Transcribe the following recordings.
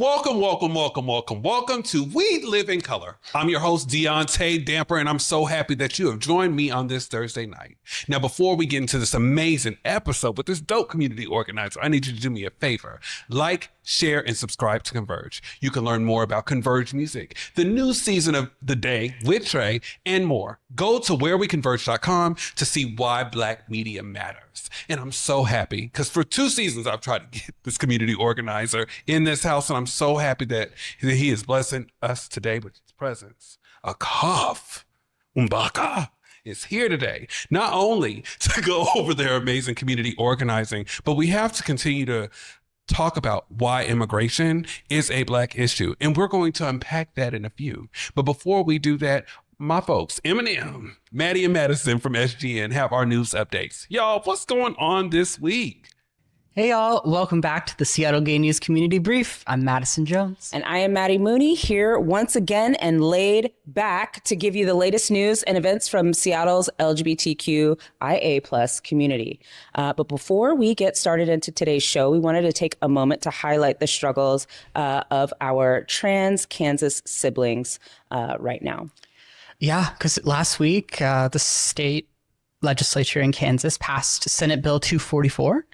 welcome to We Live in Color. I'm your host, Deontay Damper, and I'm so happy that you have joined me on this Thursday night. Now, before we get into this amazing episode with this dope community organizer, I need you to do me a favor. Like, share, and subscribe to Converge. You can learn more about Converge Music, the new season of The Day with Trey, and more. Go to whereweconverge.com to see why Black media matters. And I'm so happy because for 2 seasons, I've tried to get this community organizer in this house, and I'm so happy that he is blessing us today with his presence. Akoth Ombaka is here today, not only to go over their amazing community organizing, but we have to continue to talk about why immigration is a Black issue. And we're going to unpack that in a few. But before we do that, my folks, Eminem, Maddie and Madison from SGN have our news updates. Y'all, what's going on this week? Hey y'all, welcome back to the Seattle Gay News Community Brief. I'm Madison Jones. And I am Maddie Mooney, here once again and laid back to give you the latest news and events from Seattle's LGBTQIA+ community. But before we get started into today's show, we wanted to take a moment to highlight the struggles of our trans Kansas siblings right now. Yeah, because last week, the state legislature in Kansas passed Senate Bill 244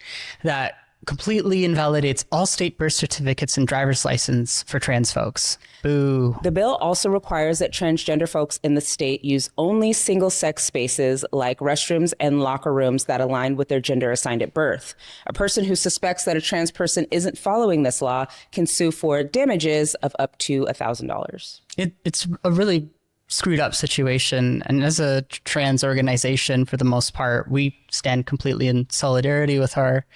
that completely invalidates all state birth certificates and driver's license for trans folks. Boo. The bill also requires that transgender folks in the state use only single-sex spaces like restrooms and locker rooms that align with their gender assigned at birth. A person who suspects that a trans person isn't following this law can sue for damages of up to $1,000. It's a really screwed up situation. And as a trans organization, for the most part, we stand completely in solidarity with our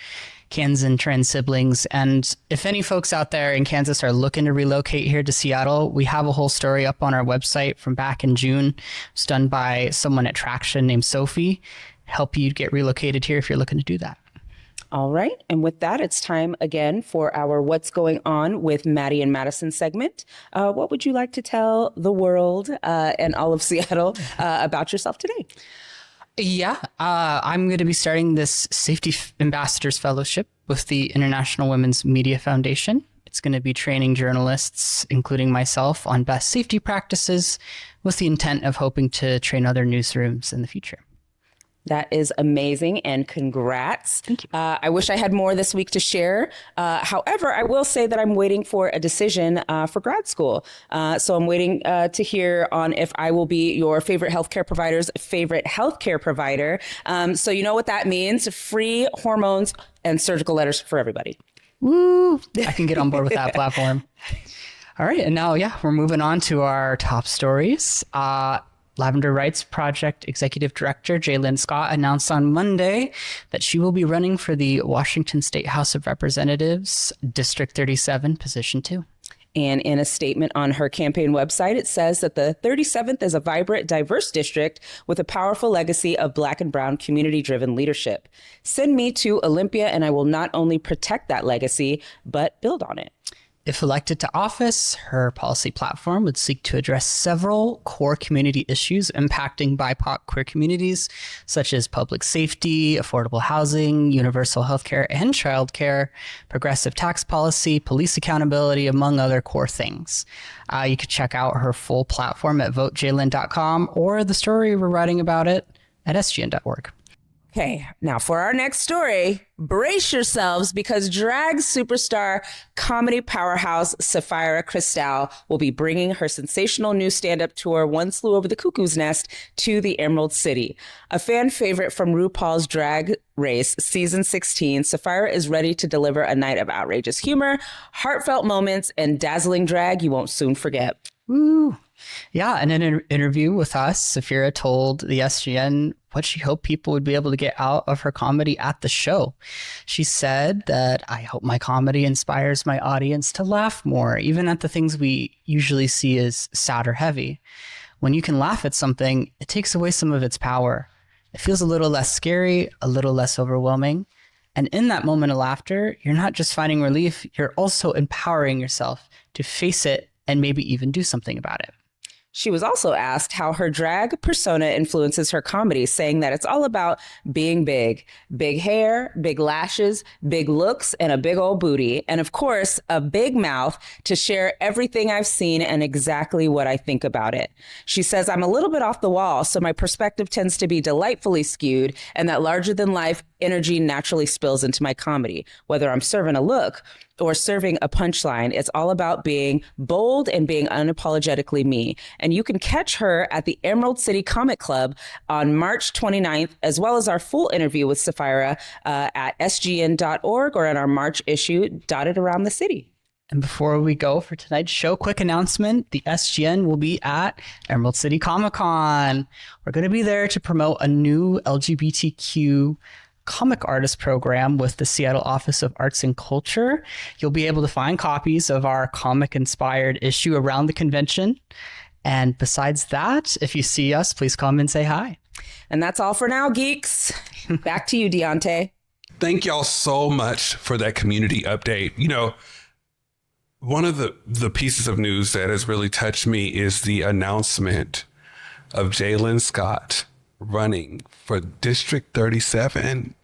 Kansan trans siblings. And if any folks out there in Kansas are looking to relocate here to Seattle, we have a whole story up on our website from back in June. It's done by someone at Traction named Sophie. Help you get relocated here if you're looking to do that. All right. And with that, it's time again for our What's Going On with Maddie and Madison segment. What would you like to tell the world and all of Seattle about yourself today? Yeah, I'm going to be starting this Safety Ambassadors Fellowship with the International Women's Media Foundation. It's going to be training journalists, including myself, on best safety practices with the intent of hoping to train other newsrooms in the future. That is amazing, and congrats. Thank you. I wish I had more this week to share. However, I will say that I'm waiting for a decision for grad school. So I'm waiting to hear on if I will be your favorite healthcare provider's favorite healthcare provider. So you know what that means: free hormones and surgical letters for everybody. Woo! I can get on board with that platform. All right, and now, we're moving on to our top stories. Lavender Rights Project Executive Director Jalen Scott announced on Monday that she will be running for the Washington State House of Representatives, District 37, Position 2. And in a statement on her campaign website, it says that the 37th is a vibrant, diverse district with a powerful legacy of Black and Brown community-driven leadership. Send me to Olympia, and I will not only protect that legacy, but build on it. If elected to office, her policy platform would seek to address several core community issues impacting BIPOC queer communities, such as public safety, affordable housing, universal healthcare and childcare, progressive tax policy, police accountability, among other core things. You could check out her full platform at votejalen.com or the story we're writing about it at sgn.org. Okay, now for our next story, brace yourselves because drag superstar comedy powerhouse Sapphira Cristál will be bringing her sensational new stand-up tour, One Flew Over the Cuckoo's Nest, to the Emerald City. A fan favorite from RuPaul's Drag Race Season 16, Sapphira is ready to deliver a night of outrageous humor, heartfelt moments, and dazzling drag you won't soon forget. Woo! Yeah, in an interview with us, Sapphira told the SGN what she hoped people would be able to get out of her comedy at the show. She said that, "I hope my comedy inspires my audience to laugh more, even at the things we usually see as sad or heavy. When you can laugh at something, it takes away some of its power. It feels a little less scary, a little less overwhelming. And in that moment of laughter, you're not just finding relief, you're also empowering yourself to face it and maybe even do something about it." She was also asked how her drag persona influences her comedy, saying that it's all about being big. Big hair, big lashes, big looks, and a big old booty. And of course, a big mouth to share everything I've seen and exactly what I think about it. She says, I'm a little bit off the wall, so my perspective tends to be delightfully skewed, and that larger than life energy naturally spills into my comedy. Whether I'm serving a look or serving a punchline, it's all about being bold and being unapologetically me. And you can catch her at the Emerald City Comic Club on March 29th, as well as our full interview with Sapphira at sgn.org or in our March issue dotted around the city. And before we go for tonight's show, quick announcement. The SGN will be at Emerald City Comic Con. We're going to be there to promote a new LGBTQ comic artist program with the Seattle Office of Arts and Culture. You'll be able to find copies of our comic-inspired issue around the convention. And besides that, if you see us, please come and say hi. And that's all for now, geeks. Back to you, Deontay. Thank y'all so much for that community update. You know, one of the pieces of news that has really touched me is the announcement of Jalen Scott running for District 37.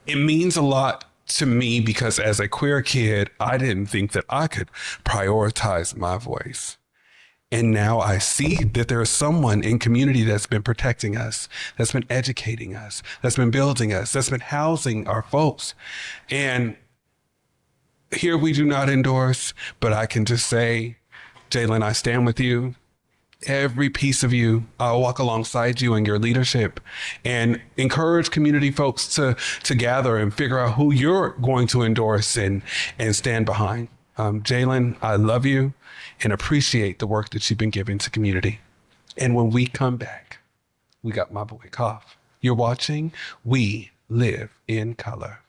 It means a lot to me because as a queer kid, I didn't think that I could prioritize my voice. And now I see that there is someone in community that's been protecting us, that's been educating us, that's been building us, that's been housing our folks. And here we do not endorse, but I can just say, Jalen, I stand with you. Every piece of you, I'll walk alongside you in your leadership and encourage community folks to gather and figure out who you're going to endorse and stand behind. Jalen, I love you and appreciate the work that you've been giving to community. And when we come back, we got my boy Koff. You're watching We Live in Color.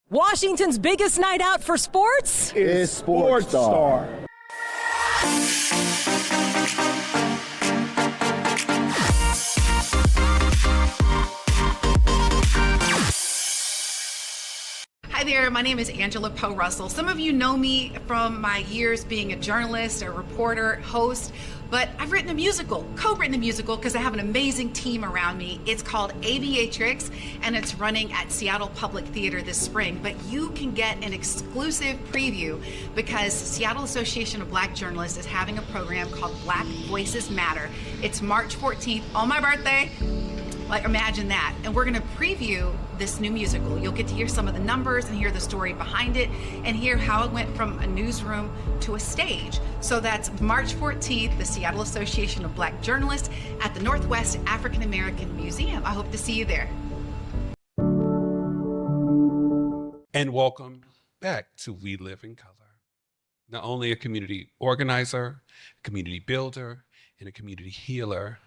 Washington's biggest night out for sports is Sports Star. Hi there, my name is Angela Poe Russell. Some of you know me from my years being a journalist, a reporter, host, but I've written a musical, co-written a musical, because I have an amazing team around me. It's called Aviatrix, and it's running at Seattle Public Theater this spring. But you can get an exclusive preview because Seattle Association of Black Journalists is having a program called Black Voices Matter. It's March 14th, on my birthday. Like, imagine that. And we're going to preview this new musical. You'll get to hear some of the numbers and hear the story behind it and hear how it went from a newsroom to a stage. So that's March 14th, the Seattle Association of Black Journalists at the Northwest African American Museum. I hope to see you there. And welcome back to We Live in Color. Not only a community organizer, a community builder, and a community healer,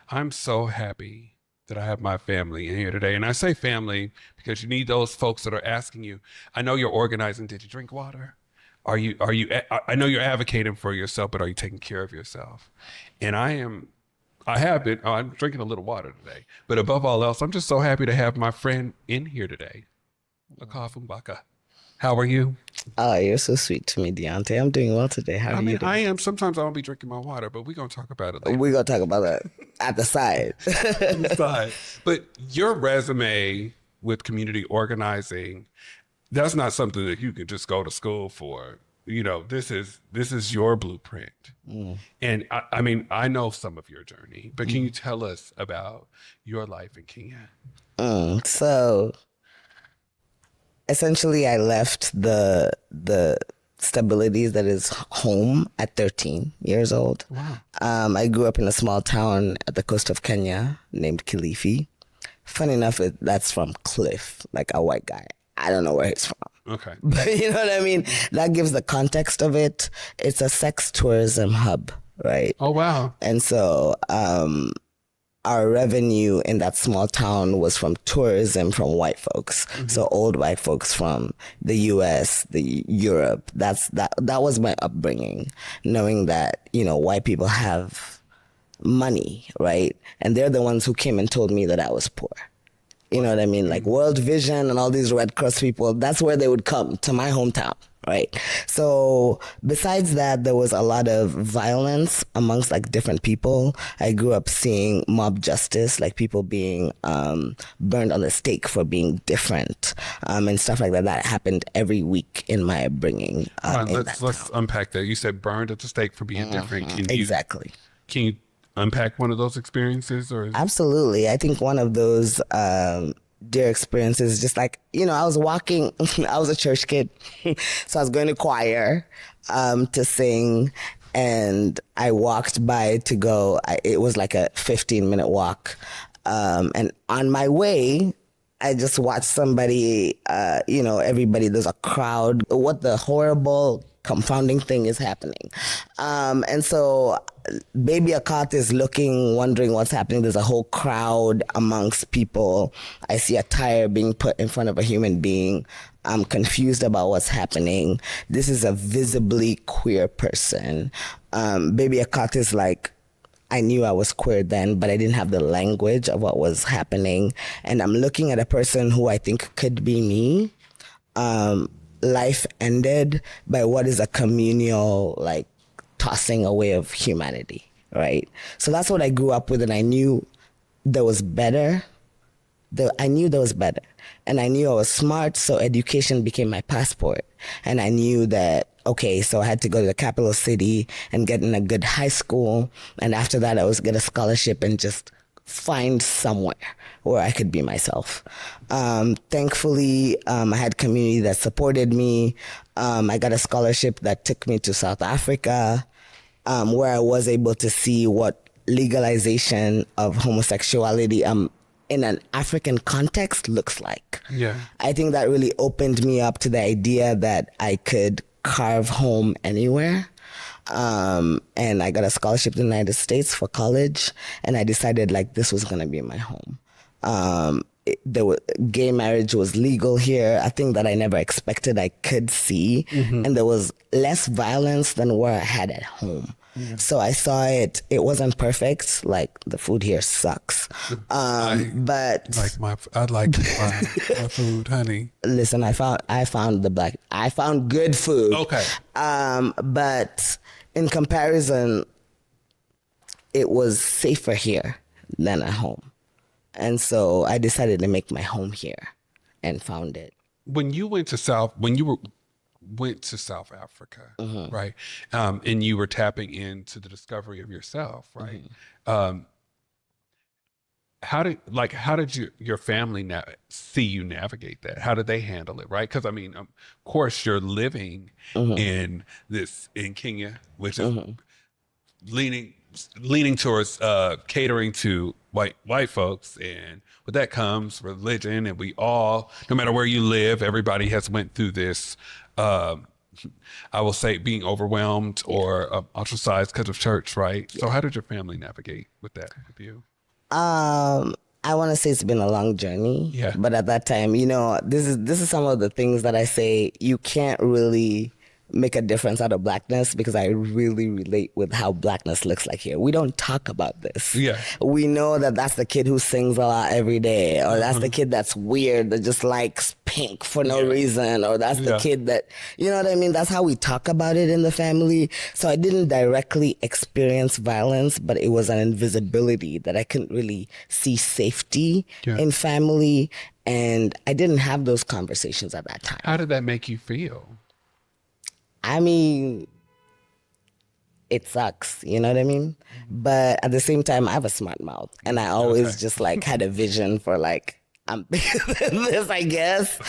I'm so happy that I have my family in here today. And I say family because you need those folks that are asking you, I know you're organizing, did you drink water? I know you're advocating for yourself, but are you taking care of yourself? And I'm drinking a little water today, but above all else, I'm just so happy to have my friend in here today, Akoth Ombaka. How are you? Oh, you're so sweet to me, Deontay. I'm doing well today. How are you doing? I am. Sometimes I won't be drinking my water, but we're going to talk about it later. We're going to talk about that at the side. But your resume with community organizing, that's not something that you can just go to school for. You know, this is your blueprint. And I mean, I know some of your journey, but can you tell us about your life in Kenya? So essentially, I left the stabilities that is home at 13 years old. Wow. I grew up in a small town at the coast of Kenya named Kilifi. Funny enough, that's from Cliff, like a white guy. I don't know where he's from. Okay. But you know what I mean? That gives the context of it. It's a sex tourism hub, right? Oh, wow. And so our revenue in that small town was from tourism from white folks. So old white folks from the US, the Europe. That was my upbringing, knowing that, white people have money, right? And they're the ones who came and told me that I was poor. You know what I mean? Like World Vision and all these Red Cross people, that's where they would come, to my hometown, right? So besides that, there was a lot of violence amongst like different people. I grew up seeing mob justice, like people being burned on the stake for being different, and stuff like that. That happened every week in my upbringing. Let's unpack that. You said burned at the stake for being different. Exactly. Can you unpack one of those experiences? Absolutely. I think one of those dear experiences, just like, I was walking, I was a church kid, so I was going to choir to sing, and I walked by to go, it was like a 15-minute walk, and on my way, I just watched somebody, everybody, there's a crowd. What the horrible confounding thing is happening. And so baby Akoth is looking, wondering what's happening. There's a whole crowd amongst people. I see a tire being put in front of a human being. I'm confused about what's happening. This is a visibly queer person. Baby Akoth is like, I knew I was queer then, but I didn't have the language of what was happening. And I'm looking at a person who I think could be me. Life ended by what is a communal, like, tossing away of humanity, right? So that's what I grew up with, and I knew there was better. I knew there was better. And I knew I was smart, so education became my passport. And I knew that, okay, so I had to go to the capital city and get in a good high school. And after that, I was get a scholarship and just find somewhere where I could be myself. Thankfully, I had community that supported me. I got a scholarship that took me to South Africa, where I was able to see what legalization of homosexuality in an African context looks like. Yeah. I think that really opened me up to the idea that I could carve home anywhere. And I got a scholarship to the United States for college, and I decided like this was going to be my home. Gay marriage was legal here, a thing that I never expected I could see. And there was less violence than where I had at home. So I saw it. It wasn't perfect. Like the food here sucks. But I like my food, honey. Listen, I found good food. Okay. But in comparison, it was safer here than at home. And so I decided to make my home here and found it. When you went to South Africa, right? And you were tapping into the discovery of yourself, right? How did your family see you navigate that? How did they handle it, right? Because I mean, of course, you're living in Kenya, which is leaning towards catering to white folks, and with that comes religion, and we all, no matter where you live, everybody has went through this. I will say being overwhelmed or ostracized because of church, right? So how did your family navigate with that with you? I want to say it's been a long journey. Yeah. But at that time, this is some of the things that I say you can't really make a difference out of blackness, because I really relate with how blackness looks like here. We don't talk about this. Yeah. We know that that's the kid who sings a lot every day, or that's the kid that's weird, that just likes pink for no reason, or that's the kid that, you know what I mean? That's how we talk about it in the family. So I didn't directly experience violence, but it was an invisibility that I couldn't really see safety in family. And I didn't have those conversations at that time. How did that make you feel? I mean, it sucks, you know what I mean? But at the same time, I have a smart mouth, and I always just like had a vision for like, I'm bigger than this, I guess.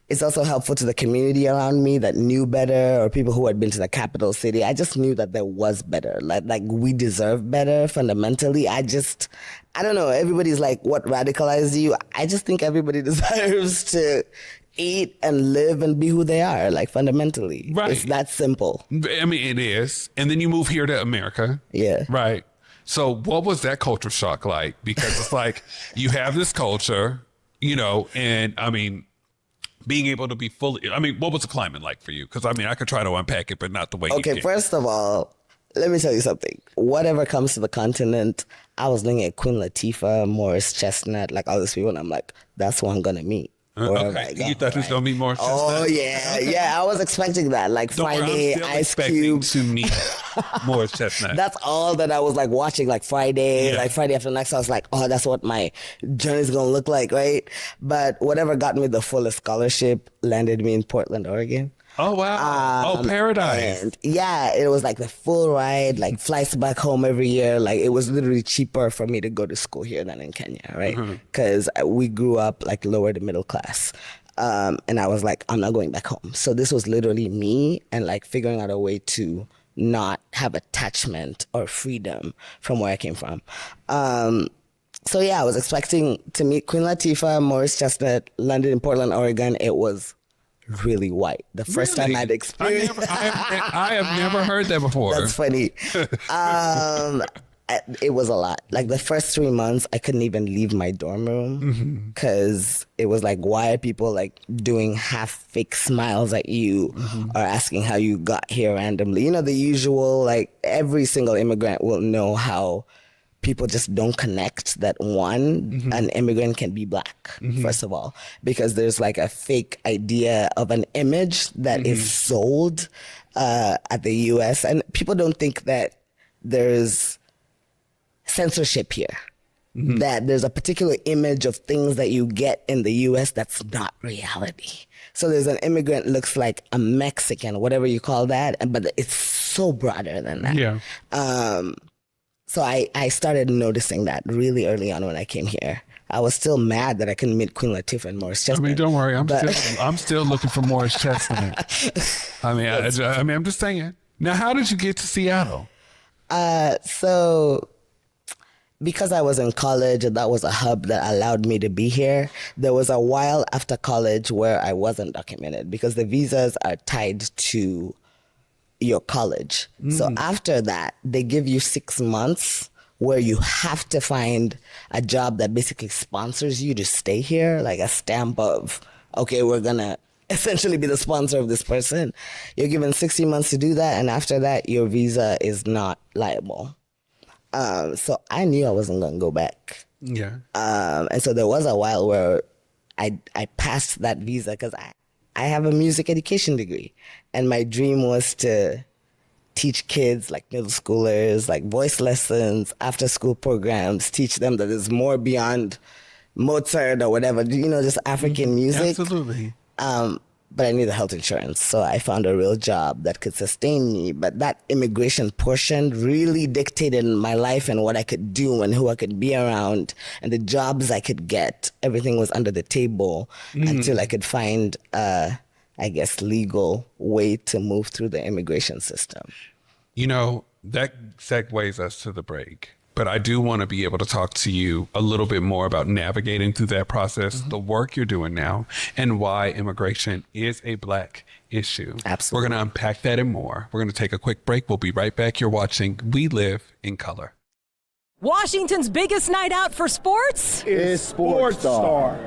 It's also helpful to the community around me that knew better, or people who had been to the capital city. I just knew that there was better. Like we deserve better fundamentally. I don't know. Everybody's like, what radicalized you? I just think everybody deserves to eat and live and be who they are, like fundamentally. Right. It's that simple. I mean, it is. And then you move here to America. Yeah. Right. So what was that culture shock like? Because it's like you have this culture, you know, and I mean, being able to be fully, I mean, what was the climate like for you? Because I mean, I could try to unpack it, but not the way you Okay, did. first of all, let me tell you something. Whatever comes to the continent, I was looking at Queen Latifah, Morris Chestnut, like all these people, and I'm like, that's who I'm gonna meet. wherever I Okay, go, you thought it was gonna be more. Oh yeah, yeah. I was expecting that, like Don't worry, Friday, I'm still Ice expecting Cube. to meet Morris Chestnut. That's all that I was like watching, like Friday, Yeah. like Friday after next. I was like, oh, that's what my journey's gonna look like, right? But whatever got me the fullest scholarship landed me in Portland, Oregon. Oh wow! Oh, paradise. And yeah, it was like the full ride, like flights back home every year. Like it was literally cheaper for me to go to school here than in Kenya, right? Because we grew up like lower to middle class. And I was like, I'm not going back home. So this was literally me and like figuring out a way to not have attachment or freedom from where I came from. So yeah, I was expecting to meet Queen Latifah, Morris Chestnut, landed in Portland, Oregon. It was really white. The first time I'd experienced. I have never heard that before. That's funny. It was a lot. Like the first 3 months, I couldn't even leave my dorm room because it was like, why are people like doing half fake smiles at you or asking how you got here randomly? You know, the usual, like every single immigrant will know how people just don't connect that an immigrant can be black, first of all, because there's like a fake idea of an image that is sold at the US. And people don't think that there's censorship here, that there's a particular image of things that you get in the US that's not reality. So there's an immigrant looks like a Mexican, whatever you call that, but it's so broader than that. Yeah. So I started noticing that really early on when I came here. I was still mad that I couldn't meet Queen Latifah and Morris I Chestnut. mean, don't worry. I'm still looking for Morris Chestnut. I mean, I'm just saying. Now, how did you get to Seattle? So because I was in college and that was a hub that allowed me to be here, there was a while after college where I wasn't documented because the visas are tied to your college. So after that, they give you 6 months where you have to find a job that basically sponsors you to stay here, like a stamp of, okay, we're gonna essentially be the sponsor of this person. You're given 60 months to do that, and after that, your visa is not liable. So I knew I wasn't gonna go back. Yeah. And so there was a while where I passed that visa because I have a music education degree. And my dream was to teach kids, like middle schoolers, like voice lessons, after school programs, teach them that there's more beyond Mozart or whatever, you know, just African music. Absolutely. But I needed health insurance. So I found a real job that could sustain me. But that immigration portion really dictated my life and what I could do and who I could be around and the jobs I could get. Everything was under the table until I could find, I guess, legal way to move through the immigration system. You know, that segues us to the break. But I do want to be able to talk to you a little bit more about navigating through that process, the work you're doing now, and why immigration is a Black issue. Absolutely. We're going to unpack that and more. We're going to take a quick break. We'll be right back. You're watching We Live in Color. Washington's biggest night out for sports? Is Sports Star.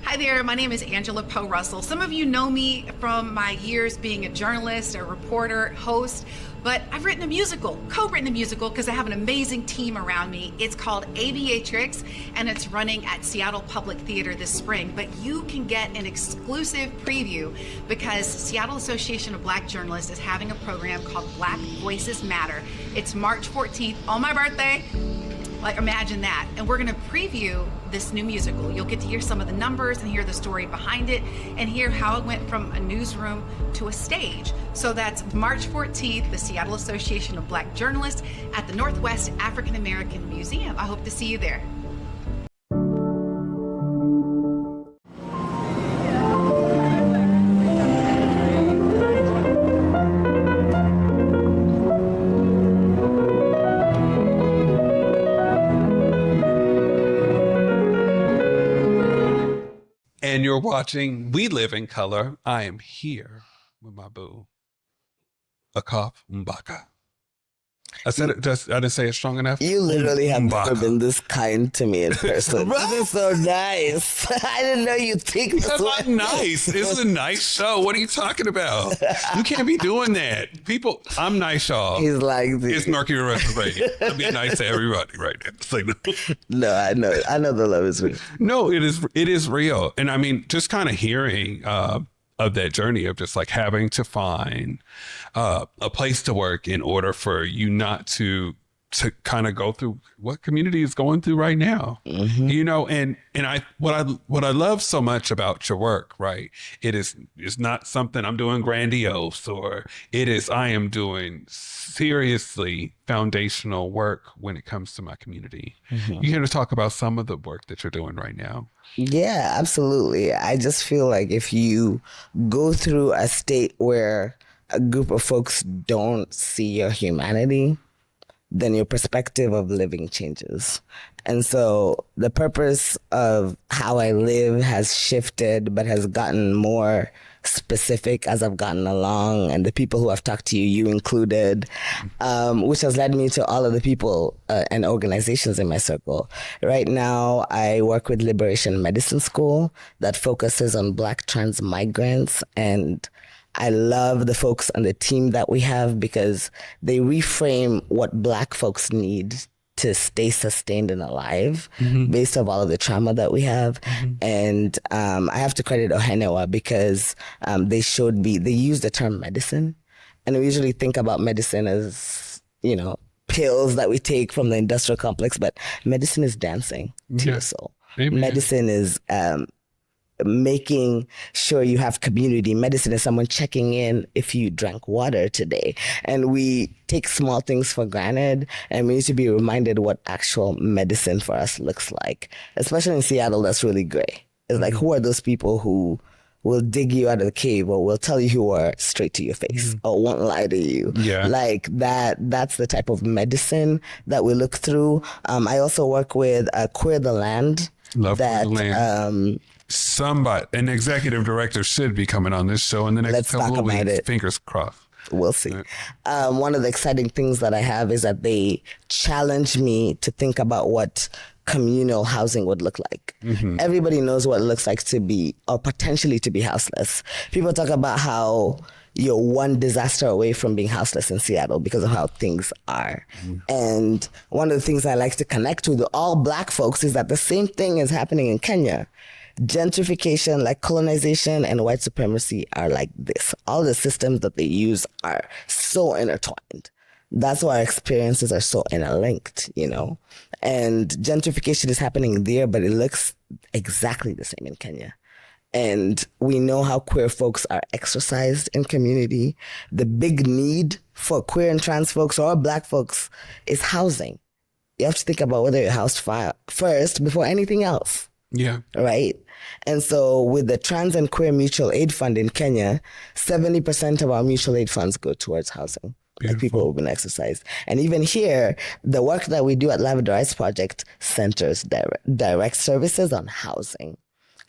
Hi there, my name is Angela Poe Russell. Some of you know me from my years being a journalist, a reporter, host, but I've written a musical, co-written a musical because I have an amazing team around me. It's called Aviatrix and it's running at Seattle Public Theater this spring, but you can get an exclusive preview because Seattle Association of Black Journalists is having a program called Black Voices Matter. It's March 14th on my birthday. Like, imagine that. And we're gonna preview this new musical. You'll get to hear some of the numbers and hear the story behind it and hear how it went from a newsroom to a stage. So that's March 14th, the Seattle Association of Black Journalists at the Northwest African American Museum. I hope to see you there. And you're watching We Live in Color. I am here with my boo, Akoth Ombaka. I said it. I didn't say it strong enough. You literally have never Ombaka. been this kind to me in person. Right? This is so nice. I didn't know you'd think this That's not way. nice. It's a nice show. What are you talking about? You can't be doing that. People, I'm nice, y'all. He's like, It's Mercury retrograde. I'm being nice to everybody right now. It's like, no, I know the love is real. no, it is real. And I mean, just kind of hearing of that journey of just like having to find a place to work in order for you not to kind of go through what community is going through right now. You know, and what I love so much about your work, right? It's not something I'm doing grandiose, or I am doing seriously foundational work when it comes to my community. You here to talk about some of the work that you're doing right now? Yeah, absolutely. I just feel like if you go through a state where a group of folks don't see your humanity, then your perspective of living changes. And so the purpose of how I live has shifted, but has gotten more specific as I've gotten along, and the people who have talked to you, you included, which has led me to all of the people and organizations in my circle. Right now, I work with Liberation Medicine School that focuses on Black trans migrants, and I love the folks on the team that we have because they reframe what Black folks need to stay sustained and alive based off all of the trauma that we have. And I have to credit Ohenewa because they use the term medicine. And we usually think about medicine as, you know, pills that we take from the industrial complex, but medicine is dancing to your soul. Amen. Medicine is making sure you have community. Medicine is someone checking in if you drank water today. And we take small things for granted, and we need to be reminded what actual medicine for us looks like. Especially in Seattle, that's really gray. It's like, who are those people who will dig you out of the cave, or will tell you who are straight to your face, or won't lie to you? Yeah. Like that's the type of medicine that we look through. I also work with Queer the Land. Love Queer the Land. An executive director should be coming on this show in the next couple of weeks. Fingers crossed. We'll see. One of the exciting things that I have is that they challenge me to think about what communal housing would look like. Everybody knows what it looks like to be, or potentially to be, houseless. People talk about how you're one disaster away from being houseless in Seattle because of how things are. And one of the things I like to connect with all Black folks is that the same thing is happening in Kenya. Gentrification, like colonization and white supremacy, are like this. All the systems that they use are so intertwined. That's why our experiences are so interlinked, you know? And gentrification is happening there, but it looks exactly the same in Kenya. And we know how queer folks are exercised in community. The big need for queer and trans folks or Black folks is housing. You have to think about whether you're housed first before anything else. Yeah. Right? And so with the Trans and Queer Mutual Aid Fund in Kenya, 70% of our mutual aid funds go towards housing. Like people who've been exercised. And even here, the work that we do at Lavender Rights Project centers direct services on housing.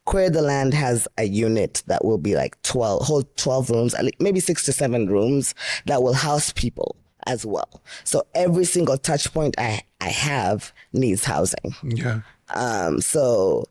Queer the Land has a unit that will be like 12 rooms, maybe 6 to 7 rooms that will house people as well. So every single touch point I have needs housing. Yeah. So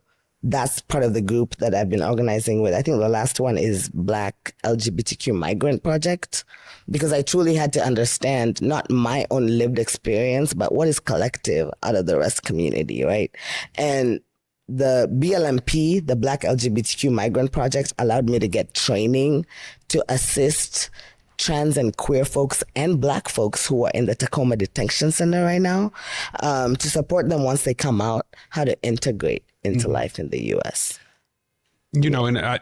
that's part of the group that I've been organizing with. I think the last one is Black LGBTQ Migrant Project, because I truly had to understand not my own lived experience, but what is collective out of the rest community, right? And the BLMP, the Black LGBTQ Migrant Project, allowed me to get training to assist trans and queer folks and Black folks who are in the Tacoma Detention Center right now, to support them once they come out, how to integrate into life in the U.S. You know, and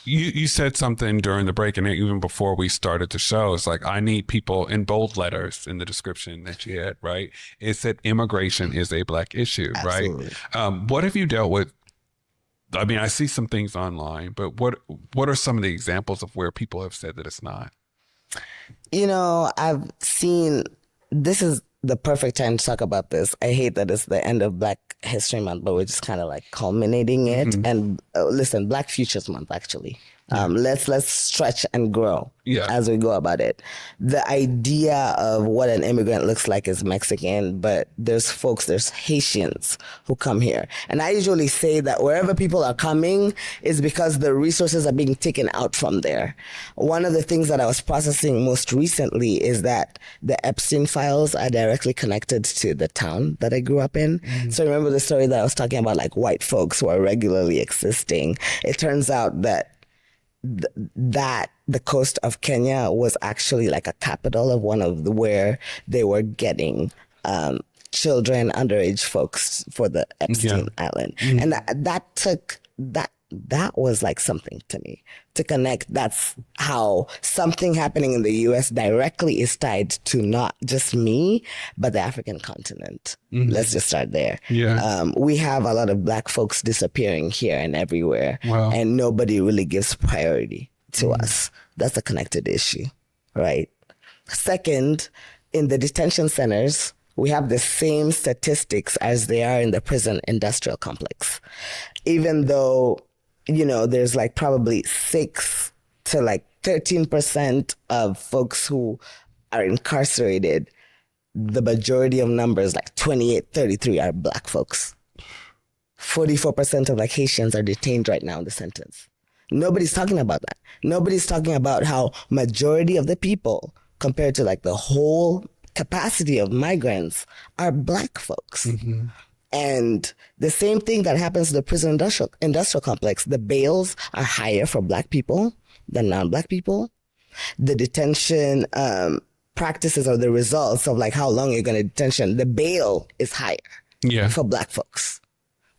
you said something during the break, and even before we started the show, it's like, I need people in bold letters in the description that you had, right? It said immigration is a Black issue, Absolutely. right? What have you dealt with? I mean, I see some things online, but what are some of the examples of where people have said that it's not? You know, I've seen, this is the perfect time to talk about this. I hate that it's the end of Black History Month, but we're just kind of like culminating it. And listen, Black Futures Month, actually. Let's stretch and grow as we go about it. The idea of what an immigrant looks like is Mexican, but there's Haitians who come here. And I usually say that wherever people are coming is because the resources are being taken out from there. One of the things that I was processing most recently is that the Epstein files are directly connected to the town that I grew up in. So remember the story that I was talking about, like white folks who are regularly existing. It turns out that the coast of Kenya was actually like a capital of where they were getting children, underage folks for the Epstein Island. And that was like something to me to connect. That's how something happening in the US directly is tied to not just me, but the African continent. Let's just start there. We have a lot of Black folks disappearing here and everywhere, and nobody really gives priority to us. That's a connected issue, right? Second, in the detention centers, we have the same statistics as they are in the prison industrial complex. Even though, there's like probably 6 to like 13% of folks who are incarcerated, the majority of numbers, like 28, 33, are Black folks. 44% of like Haitians are detained right now in the sentence. Nobody's talking about that. Nobody's talking about how majority of the people compared to like the whole capacity of migrants are Black folks. And the same thing that happens to the prison industrial complex, the bails are higher for Black people than non-Black people. The detention practices or the results of like how long you're going to detention, the bail is higher for Black folks.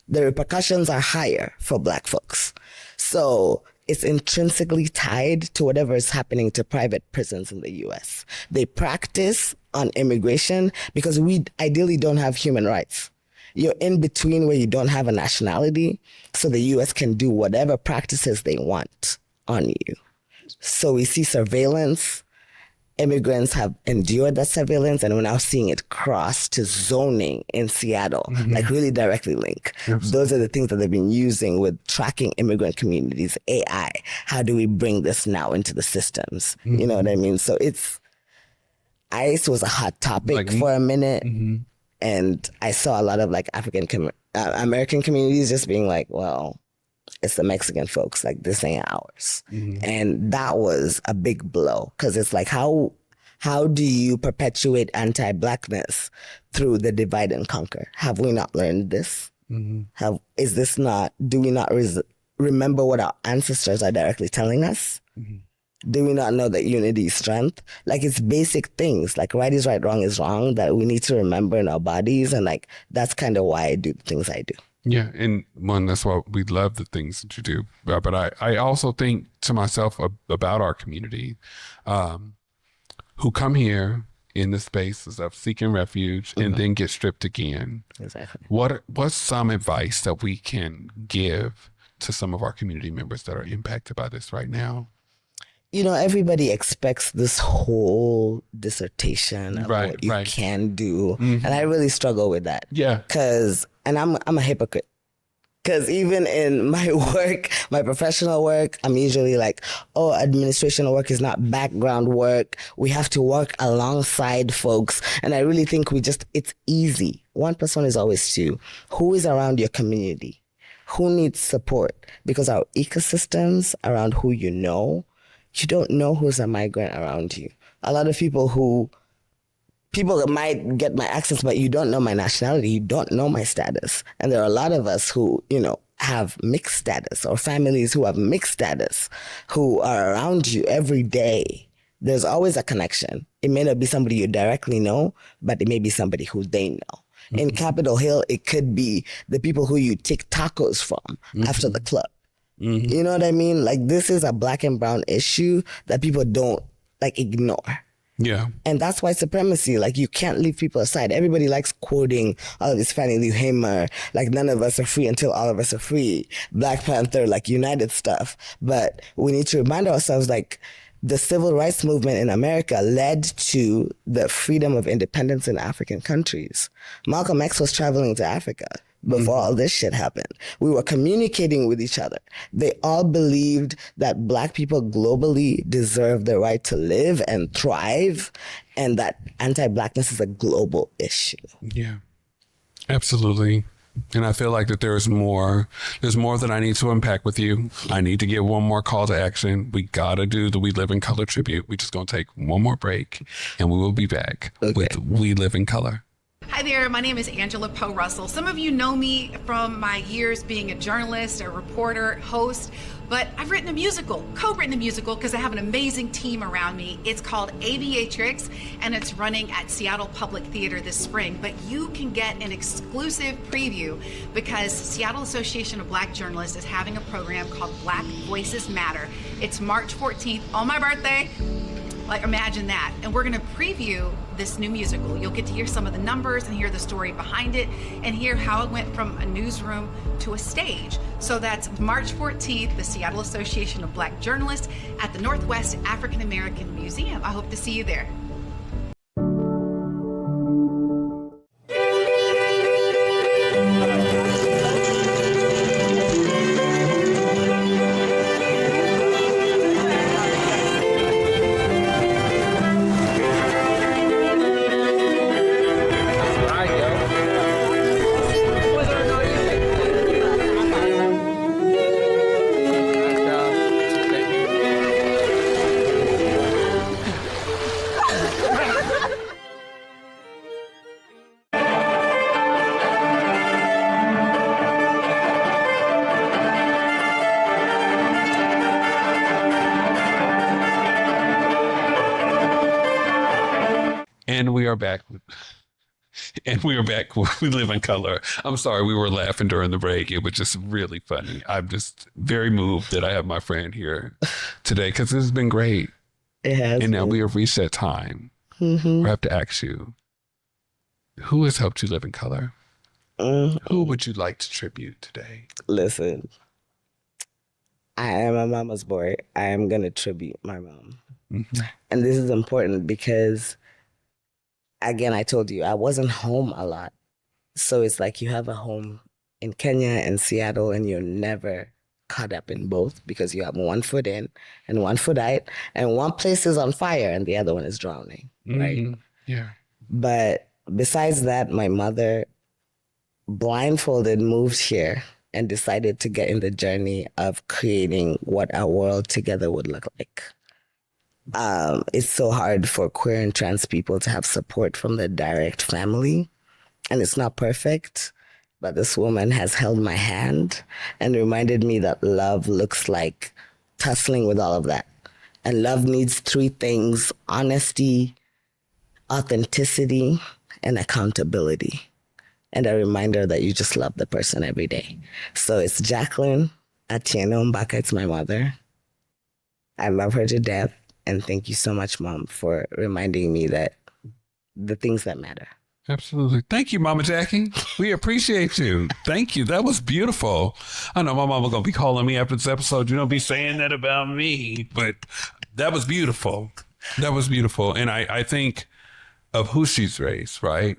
The repercussions are higher for Black folks. So it's intrinsically tied to whatever is happening to private prisons in the US. They practice on immigration because we ideally don't have human rights. You're in between where you don't have a nationality, so the US can do whatever practices they want on you. So we see surveillance. Immigrants have endured that surveillance, and we're now seeing it cross to zoning in Seattle, like really directly link. Those are the things that they've been using with tracking immigrant communities, AI. How do we bring this now into the systems? You know what I mean? So ICE was a hot topic for a minute. And I saw a lot of like American communities just being like, well, it's the Mexican folks, like this ain't ours. And that was a big blow because it's like, how do you perpetuate anti-Blackness through the divide and conquer? Have we not learned this? Do we not remember what our ancestors are directly telling us? Do we not know that unity is strength? Like it's basic things, like right is right, wrong is wrong, that we need to remember in our bodies. And like, that's kind of why I do the things I do. Yeah. And one, that's why we love the things that you do. But I also think to myself about our community who come here in the spaces of seeking refuge and then get stripped again. Exactly. What's some advice that we can give to some of our community members that are impacted by this right now? Everybody expects this whole dissertation of what you can do. And I really struggle with that. Yeah. And I'm a hypocrite. Because even in my work, my professional work, I'm usually like, administration work is not background work. We have to work alongside folks. And I really think it's easy. 1 + 1 is always 2. Who is around your community? Who needs support? Because our ecosystems around who you don't know who's a migrant around you. A lot of people might get my accents, but you don't know my nationality. You don't know my status. And there are a lot of us who, have mixed status, or families who have mixed status who are around you every day. There's always a connection. It may not be somebody you directly know, but it may be somebody who they know. In Capitol Hill, it could be the people who you take tacos from after the club. You know what I mean? Like, this is a Black and brown issue that people don't ignore. Yeah. And that's white supremacy. Like, you can't leave people aside. Everybody likes quoting all of this Fannie Lou Hamer, like, none of us are free until all of us are free. Black Panther, united stuff. But we need to remind ourselves, the civil rights movement in America led to the freedom of independence in African countries. Malcolm X was traveling to Africa before all this shit happened. We were communicating with each other. They all believed that Black people globally deserve the right to live and thrive, and that anti-Blackness is a global issue. Yeah, absolutely. And I feel like that there's more that I need to unpack with you. I need to give one more call to action. We gotta do the We Live in Color tribute. We just gonna take one more break and we will be back with We Live in Color. Hi there, my name is Angela Poe Russell. Some of you know me from my years being a journalist, a reporter, host, but I've written a musical, co-written a musical, because I have an amazing team around me. It's called Aviatrix, and it's running at Seattle Public Theater this spring. But you can get an exclusive preview because Seattle Association of Black Journalists is having a program called Black Voices Matter. It's March 14th, on my birthday. Like, imagine that. And we're going to preview this new musical. You'll get to hear some of the numbers and hear the story behind it and hear how it went from a newsroom to a stage. So that's March 14th, the Seattle Association of Black Journalists at the Northwest African American Museum. I hope to see you there. And we are back. And we are back. We Live in Color. I'm sorry, we were laughing during the break. It was just really funny. I'm just very moved that I have my friend here today because this has been great. It has. And now we have reached that time where I have to ask you, who has helped you live in color? Who would you like to tribute today? Listen, I am a mama's boy. I am going to tribute my mom. And this is important because, again, I told you, I wasn't home a lot. So it's like you have a home in Kenya and Seattle and you're never caught up in both because you have one foot in and one foot out, and one place is on fire and the other one is drowning, right? Yeah. But besides that, my mother blindfolded moved here and decided to get in the journey of creating what our world together would look like. It's so hard for queer and trans people to have support from the direct family, and it's not perfect, but this woman has held my hand and reminded me that love looks like tussling with all of that. And love needs three things: honesty, authenticity, and accountability. And a reminder that you just love the person every day. So it's Jacqueline Akoth Ombaka. It's my mother. I love her to death. And thank you so much, Mom, for reminding me that the things that matter. Absolutely. Thank you, Mama Jackie. We appreciate you. Thank you. That was beautiful. I know my mama going to be calling me after this episode. You don't be saying that about me, but that was beautiful. That was beautiful. And I think of who she's raised, right?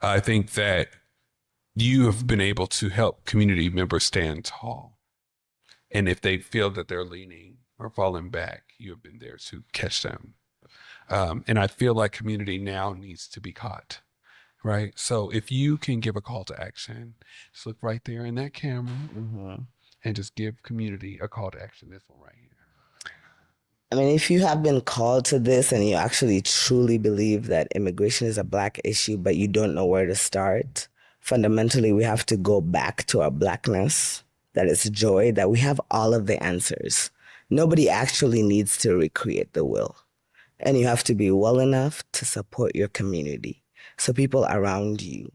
I think that you have been able to help community members stand tall. And if they feel that they're leaning or falling back, you have been there to catch them. And I feel like community now needs to be caught, right? So if you can give a call to action, just look right there in that camera and just give community a call to action. This one right here. I mean, if you have been called to this and you actually truly believe that immigration is a Black issue, but you don't know where to start, fundamentally, we have to go back to our Blackness, that it's joy, that we have all of the answers. Nobody actually needs to recreate the wheel. And you have to be well enough to support your community. So people around you,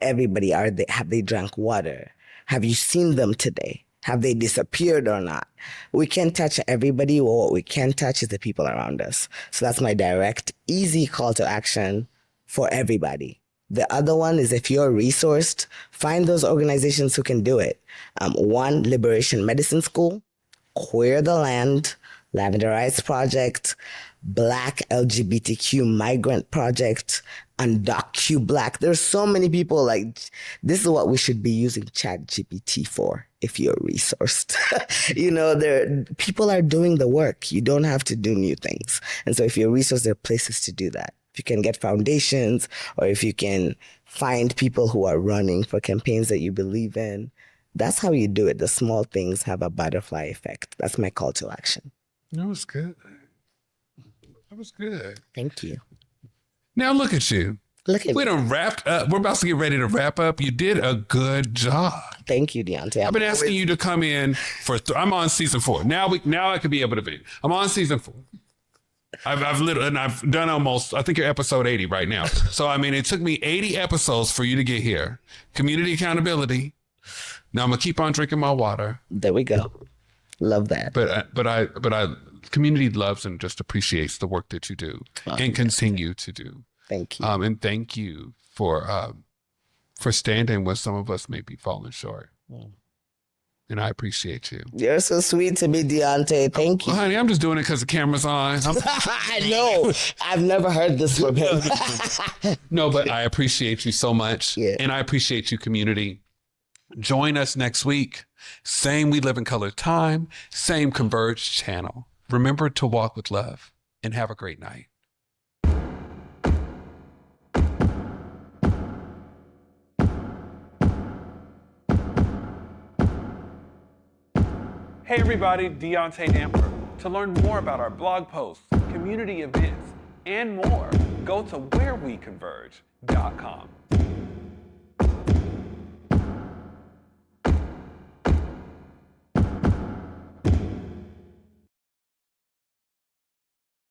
everybody, have they drank water? Have you seen them today? Have they disappeared or not? We can't touch everybody. Well, what we can touch is the people around us. So that's my direct, easy call to action for everybody. The other one is, if you're resourced, find those organizations who can do it. One, Liberation Medicine School, Queer the Land, Lavender Rights Project, Black LGBTQ Migrant Project, Undocu Black. There's so many people like, this is what we should be using ChatGPT for if you're resourced. People are doing the work. You don't have to do new things. And so if you're resourced, there are places to do that. If you can get foundations, or if you can find people who are running for campaigns that you believe in, that's how you do it. The small things have a butterfly effect. That's my call to action. That was good. That was good. Thank you. Now look at you. Look at We me. done wrapped up. We're about to get ready to wrap up. You did a good job. Thank you, Deontay. I've been asking you to come in for. I'm on season 4 now. I could be able to be. I'm on season 4. I've done almost. I think you're episode 80 right now. So I mean, it took me 80 episodes for you to get here. Community accountability. Now I'm gonna keep on drinking my water. There we go. Love that. But I community loves and just appreciates the work that you do and continue to do. Thank you. And thank you for standing when some of us may be falling short. And I appreciate you. You're so sweet to me, Deontay. Thank you. Honey, I'm just doing it because the camera's on. I know. I've never heard this from him. No, but I appreciate you so much. Yeah. And I appreciate you, community. Join us next week. Same We Live in Color time, same Converge channel. Remember to walk with love and have a great night. Hey everybody, Deontay Damper. To learn more about our blog posts, community events, and more, go to whereweconverge.com.